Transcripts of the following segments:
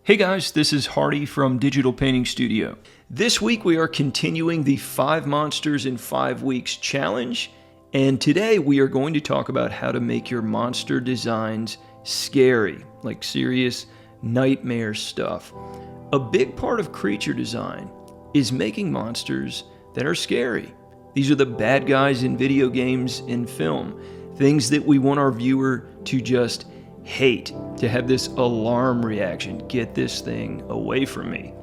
Hey guys, this is Hardy from Digital Painting Studio. This week we are continuing the 5 Monsters in 5 Weeks challenge, and today we are going to talk about how to make your monster designs scary, like serious nightmare stuff. A big part of creature design is making monsters that are scary. These are the bad guys in video games and film, things that we want our viewer to just hate, to have this alarm reaction, get this thing away from me.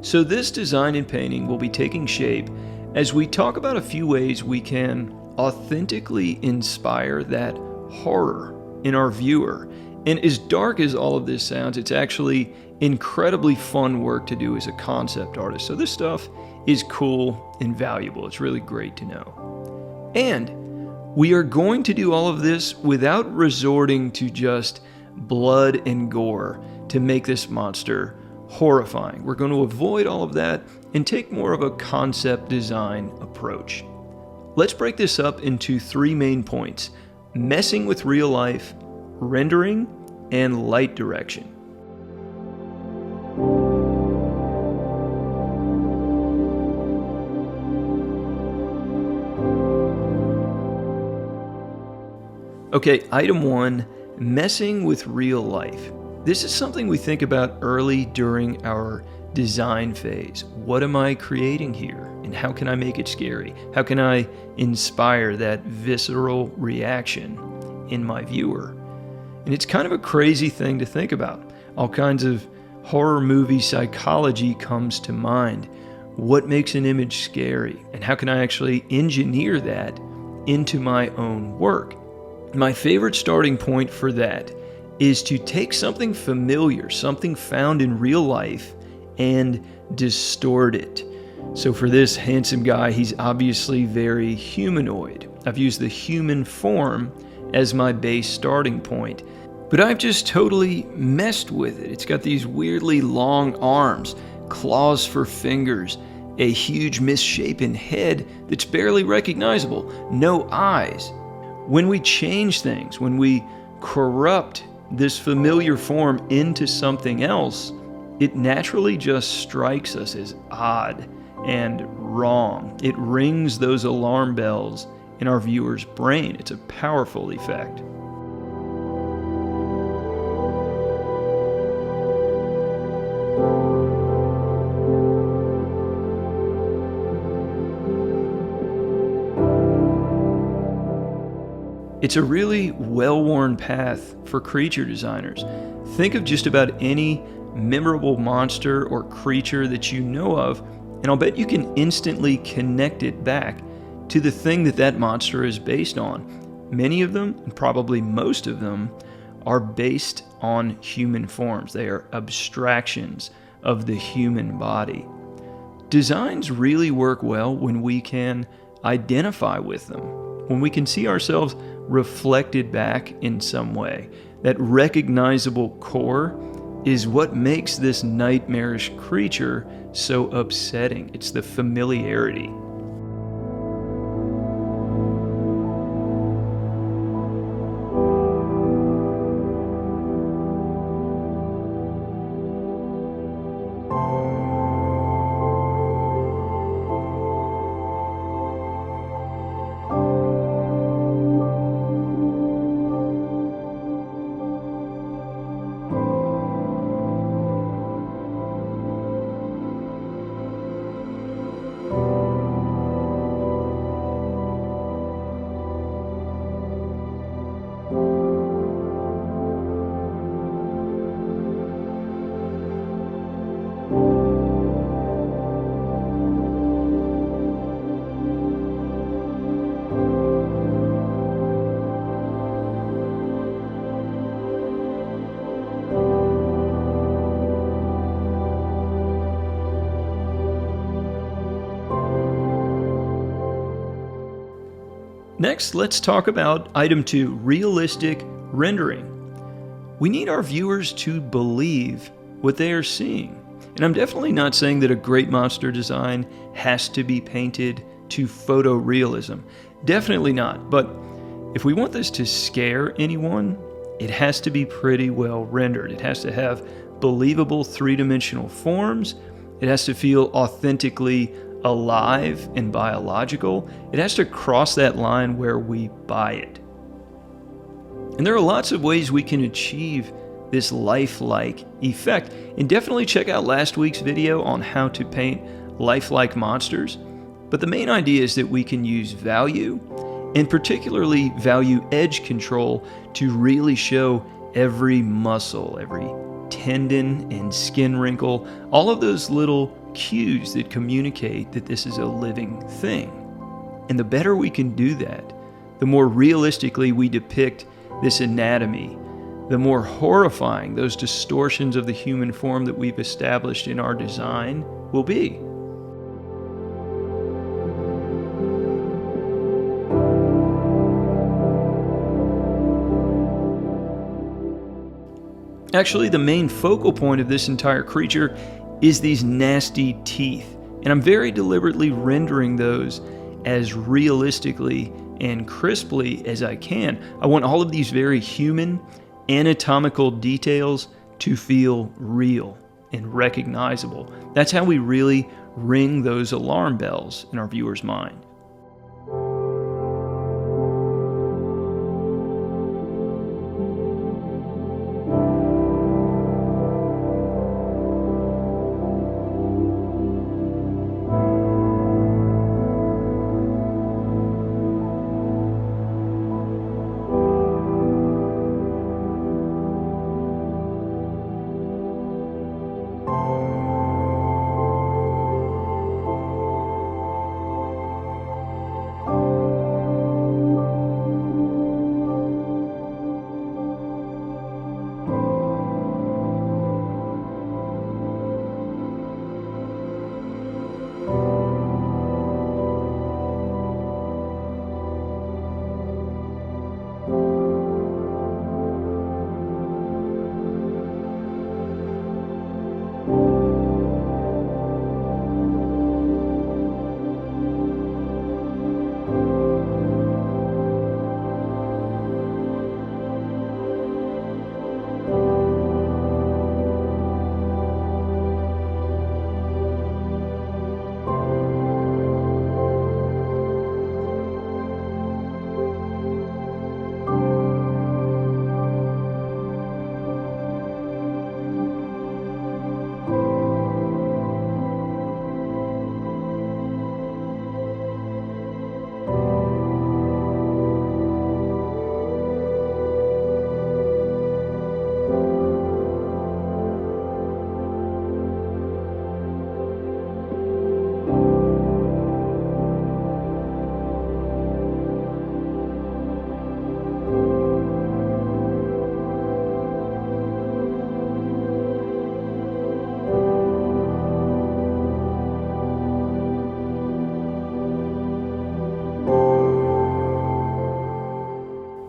So this design and painting will be taking shape as we talk about a few ways we can authentically inspire that horror in our viewer. And as dark as all of this sounds, it's actually incredibly fun work to do as a concept artist. So this stuff is cool and valuable. It's really great to know. And we are going to do all of this without resorting to just blood and gore to make this monster horrifying. We're going to avoid all of that and take more of a concept design approach. Let's break this up into 3 main points: messing with real life, rendering, and light direction. Okay, item 1, messing with real life. This is something we think about early during our design phase. What am I creating here? And how can I make it scary? How can I inspire that visceral reaction in my viewer? And it's kind of a crazy thing to think about. All kinds of horror movie psychology comes to mind. What makes an image scary? And how can I actually engineer that into my own work? My favorite starting point for that is to take something familiar, something found in real life, and distort it. So for this handsome guy, he's obviously very humanoid. I've used the human form as my base starting point, but I've just totally messed with it. It's got these weirdly long arms, claws for fingers, a huge misshapen head that's barely recognizable, no eyes. When we change things, when we corrupt this familiar form into something else, it naturally just strikes us as odd and wrong. It rings those alarm bells in our viewer's brain. It's a powerful effect. It's a really well-worn path for creature designers. Think of just about any memorable monster or creature that you know of, and I'll bet you can instantly connect it back to the thing that that monster is based on. Many of them, and probably most of them, are based on human forms. They are abstractions of the human body. Designs really work well when we can identify with them, when we can see ourselves reflected back in some way. That recognizable core is what makes this nightmarish creature so upsetting. It's the familiarity. Next, let's talk about item 2, realistic rendering. We need our viewers to believe what they are seeing. And I'm definitely not saying that a great monster design has to be painted to photorealism. Definitely not. But if we want this to scare anyone, it has to be pretty well rendered. It has to have believable three-dimensional forms. It has to feel authentically alive and biological. It has to cross that line where we buy it. And there are lots of ways we can achieve this lifelike effect. And definitely check out last week's video on how to paint lifelike monsters. But the main idea is that we can use value, and particularly value edge control, to really show every muscle, every tendon and skin wrinkle, all of those little cues that communicate that this is a living thing. And the better we can do that, the more realistically we depict this anatomy, the more horrifying those distortions of the human form that we've established in our design will be. Actually, the main focal point of this entire creature is these nasty teeth, and I'm very deliberately rendering those as realistically and crisply as I can. I want all of these very human, anatomical details to feel real and recognizable. That's how we really ring those alarm bells in our viewer's mind.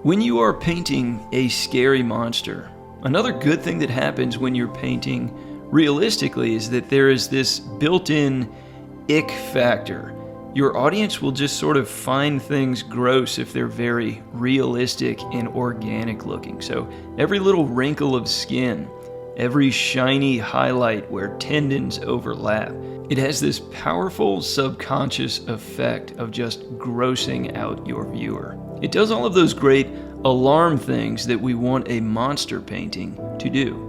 When you are painting a scary monster, another good thing that happens when you're painting realistically is that there is this built-in ick factor. Your audience will just sort of find things gross if they're very realistic and organic looking. So every little wrinkle of skin, every shiny highlight where tendons overlap, it has this powerful subconscious effect of just grossing out your viewer. It does all of those great alarm things that we want a monster painting to do.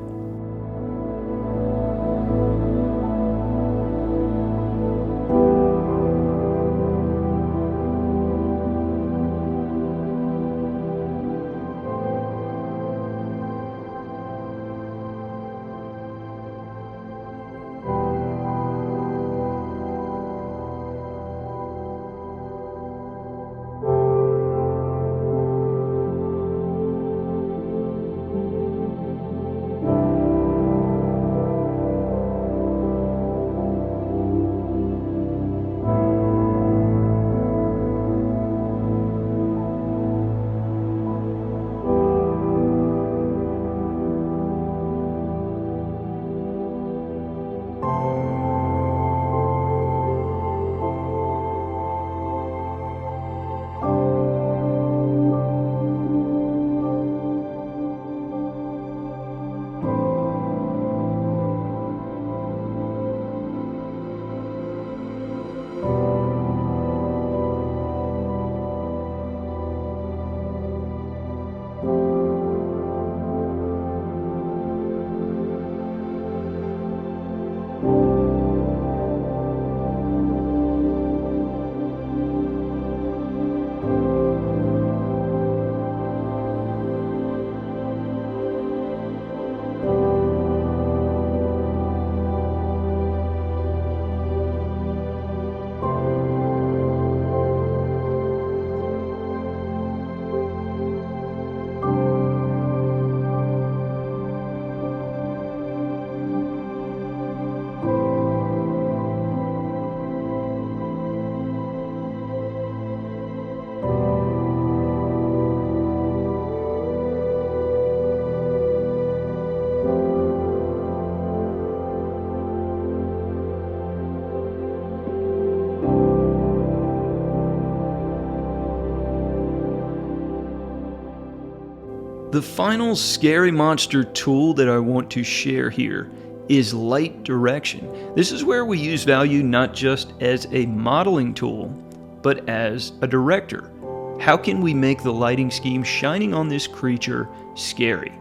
The final scary monster tool that I want to share here is light direction. This is where we use value not just as a modeling tool, but as a director. How can we make the lighting scheme shining on this creature scary?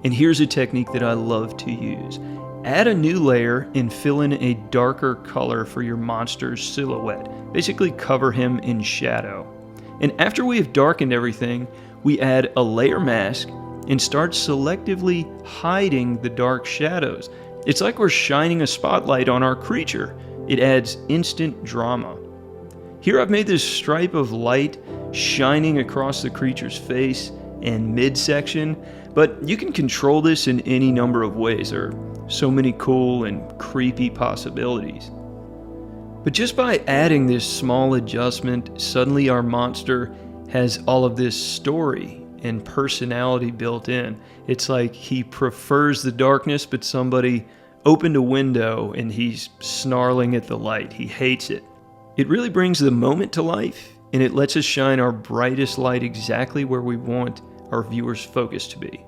And here's a technique that I love to use. Add a new layer and fill in a darker color for your monster's silhouette. Basically cover him in shadow. And after we have darkened everything, we add a layer mask and start selectively hiding the dark shadows. It's like we're shining a spotlight on our creature. It adds instant drama. Here I've made this stripe of light shining across the creature's face and midsection, but you can control this in any number of ways. There are so many cool and creepy possibilities. But just by adding this small adjustment, suddenly our monster has all of this story and personality built in. It's like he prefers the darkness, but somebody opened a window and he's snarling at the light. He hates it. It really brings the moment to life, and it lets us shine our brightest light exactly where we want our viewers' focus to be.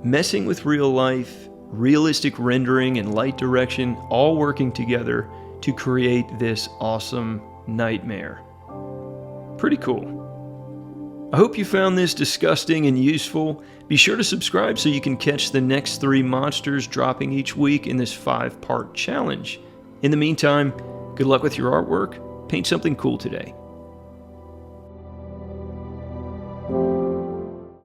Messing with real life, realistic rendering, and light direction all working together to create this awesome nightmare. Pretty cool. I hope you found this disgusting and useful. Be sure to subscribe so you can catch the next 3 monsters dropping each week in this 5-part challenge. In the meantime, good luck with your artwork. Paint something cool today.